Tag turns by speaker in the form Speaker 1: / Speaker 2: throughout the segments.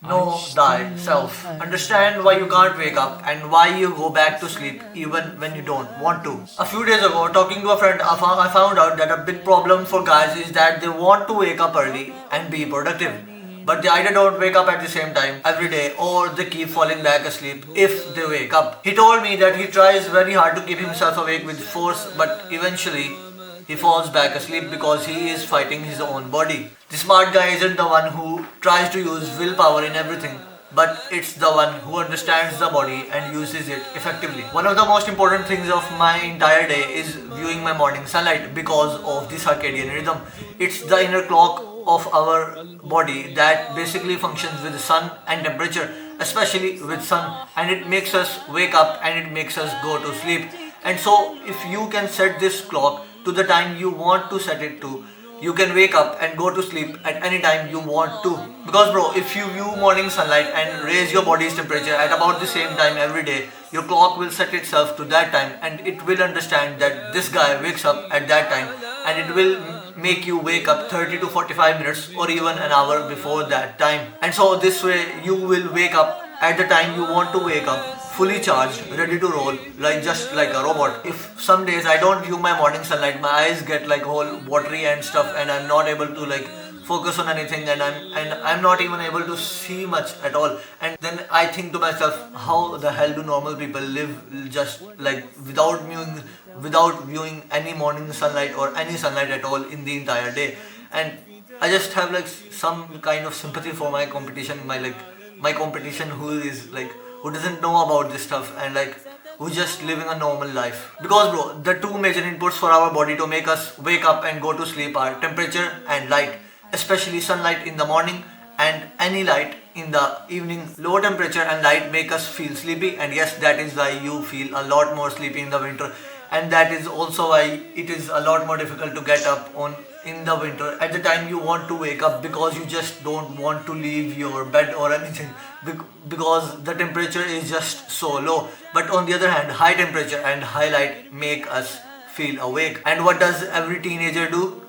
Speaker 1: Know thyself. Understand why you can't wake up and why you go back to sleep even when you don't want to. A few days ago, talking to a friend, I found out that a big problem for guys is that they want to wake up early and be productive. But they either don't wake up at the same time every day or they keep falling back asleep if they wake up. He told me that he tries very hard to keep himself awake with force, but eventually he falls back asleep because he is fighting his own body. The smart guy isn't the one who tries to use willpower in everything, but it's the one who understands the body and uses it effectively. One of the most important things of my entire day is viewing my morning sunlight because of the circadian rhythm. It's the inner clock of our body that basically functions with the sun and temperature, especially with sun, and it makes us wake up and it makes us go to sleep. And so if you can set this clock to the time you want to set it to, you can wake up and go to sleep at any time you want to. Because bro, if you view morning sunlight and raise your body's temperature at about the same time every day, your clock will set itself to that time and it will understand that this guy wakes up at that time, and it will make you wake up 30 to 45 minutes or even an hour before that time. And so this way you will wake up at the time you want to wake up, fully charged, ready to roll, like just like a robot. If some days I don't view my morning sunlight, my eyes get like whole watery and stuff, and I'm not able to like focus on anything, and I'm not even able to see much at all. And then I think to myself, how the hell do normal people live just like without viewing any morning sunlight or any sunlight at all in the entire day? And I just have like some kind of sympathy for my competition, my competition who doesn't know about this stuff and like who's just living a normal life. Because bro, the two major inputs for our body to make us wake up and go to sleep are temperature and light, especially sunlight in the morning and any light in the evening. Low temperature and light make us feel sleepy, and yes, that is why you feel a lot more sleepy in the winter, and that is also why it is a lot more difficult to get up on in the winter at the time you want to wake up, because you just don't want to leave your bed or anything because the temperature is just so low. But on the other hand, high temperature and high light make us feel awake. And what does every teenager do?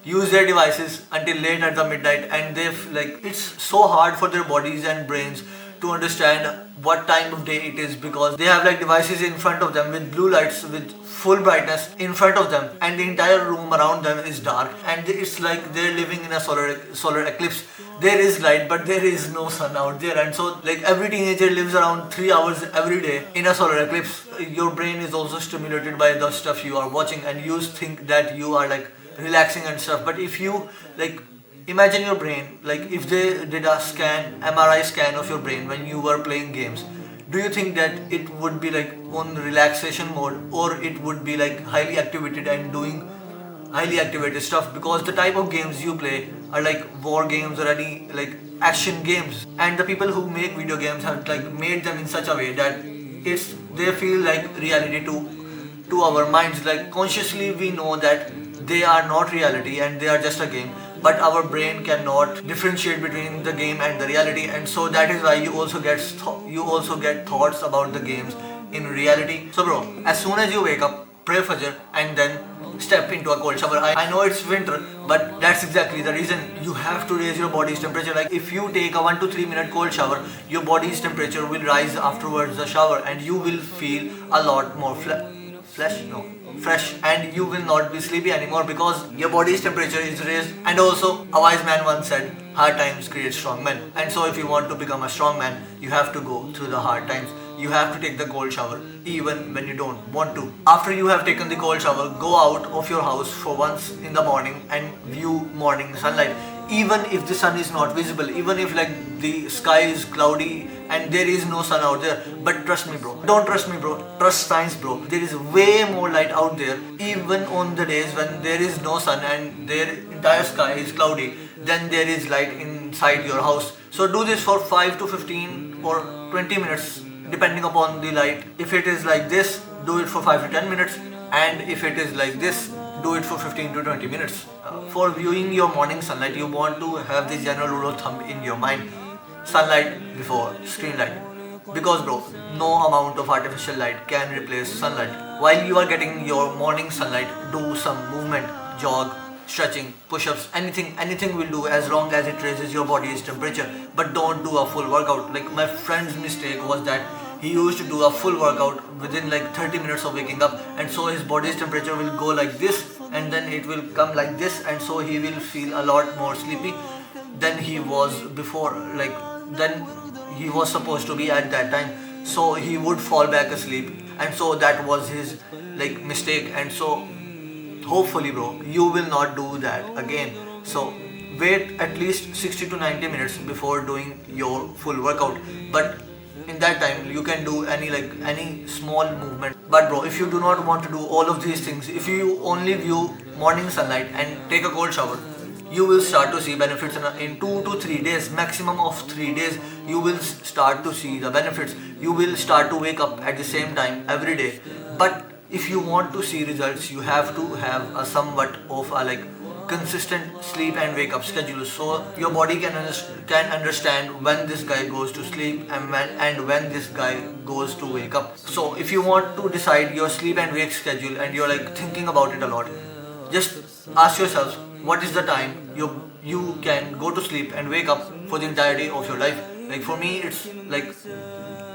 Speaker 1: Use their devices until late at the midnight, and it's so hard for their bodies and brains to understand what time of day it is, because they have like devices in front of them with blue lights with full brightness in front of them, and the entire room around them is dark, and it's like they're living in a solar eclipse. There is light but there is no sun out there, and so like every teenager lives around 3 hours every day in a solar eclipse. Your brain is also stimulated by the stuff you are watching, and you think that you are like relaxing and stuff. But if you like imagine your brain, like if they did a MRI scan of your brain when you were playing games, do you think that it would be like on relaxation mode, or it would be like highly activated and doing highly activated stuff? Because the type of games you play are like war games or any like action games, and the people who make video games have like made them in such a way that they feel like reality to our minds. Like consciously we know that they are not reality and they are just a game, but our brain cannot differentiate between the game and the reality, and so that is why you also get thoughts about the games in reality. So bro, as soon as you wake up, pray Fajr and then step into a cold shower. I know it's winter, but that's exactly the reason. You have to raise your body's temperature. Like if you take a 1 to 3 minute cold shower, your body's temperature will rise afterwards the shower, and you will feel a lot more fresh, and you will not be sleepy anymore because your body's temperature is raised. And also, a wise man once said, hard times create strong men. And so if you want to become a strong man, you have to go through the hard times. You have to take the cold shower even when you don't want to. After you have taken the cold shower, go out of your house for once in the morning and view morning sunlight. Even if the sun is not visible, even if like the sky is cloudy and there is no sun out there, but trust me bro, don't trust me bro, trust science bro, there is way more light out there even on the days when there is no sun and their entire sky is cloudy, then there is light inside your house. So do this for 5 to 15 or 20 minutes depending upon the light. If it is like this, do it for 5 to 10 minutes, and if it is like this, do it for 15 to 20 minutes. For viewing your morning sunlight, you want to have the general rule of thumb in your mind: sunlight before screen light. Because bro, no amount of artificial light can replace sunlight. While you are getting your morning sunlight, do some movement, jog, stretching, push-ups, anything will do as long as it raises your body's temperature. But don't do a full workout. Like my friend's mistake was that he used to do a full workout within like 30 minutes of waking up, and so his body's temperature will go like this, and then it will come like this, and so he will feel a lot more sleepy than he was before, like than he was supposed to be at that time. So he would fall back asleep, and so that was his like mistake. And so hopefully bro, you will not do that again. So wait at least 60 to 90 minutes before doing your full workout. But in that time you can do any small movement. But bro, if you do not want to do all of these things, if you only view morning sunlight and take a cold shower, you will start to see benefits in 2 to 3 days, maximum of 3 days. You will start to see the benefits. You will start to wake up at the same time every day. But if you want to see results, you have to have a somewhat of a consistent sleep and wake up schedule, so your body can understand when this guy goes to sleep and when this guy goes to wake up. So if you want to decide your sleep and wake schedule and you're thinking about it a lot, just ask yourself what is the time you can go to sleep and wake up for the entirety of your life. Like for me, it's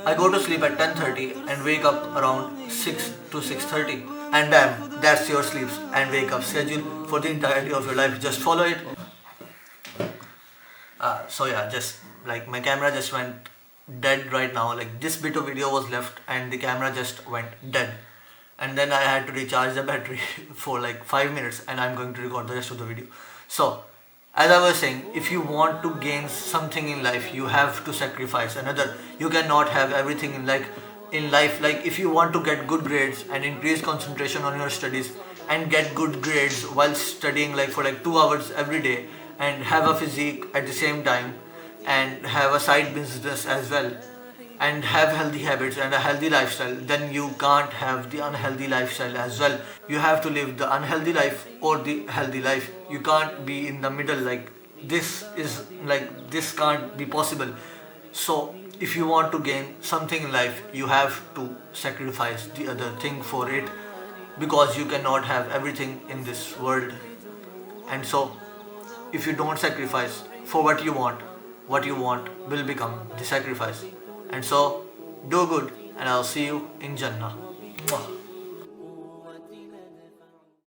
Speaker 1: I go to sleep at 10:30 and wake up around 6 to 6:30, and bam, that's your sleep and wake up schedule for the entirety of your life. Just follow it. So yeah, just my camera just went dead right now. This bit of video was left and the camera just went dead, and then I had to recharge the battery for 5 minutes, and I'm going to record the rest of the video. So as I was saying, if you want to gain something in life, you have to sacrifice another. You cannot have everything in life. If you want to get good grades and increase concentration on your studies and get good grades while studying for 2 hours every day, and have a physique at the same time, and have a side business as well, and have healthy habits and a healthy lifestyle, then you can't have the unhealthy lifestyle as well. You have to live the unhealthy life or the healthy life. You can't be in the middle. This can't be possible. So if you want to gain something in life, you have to sacrifice the other thing for it, because you cannot have everything in this world. And so if you don't sacrifice for what you want will become the sacrifice. And so do good, and I'll see you in Jannah. Mwah.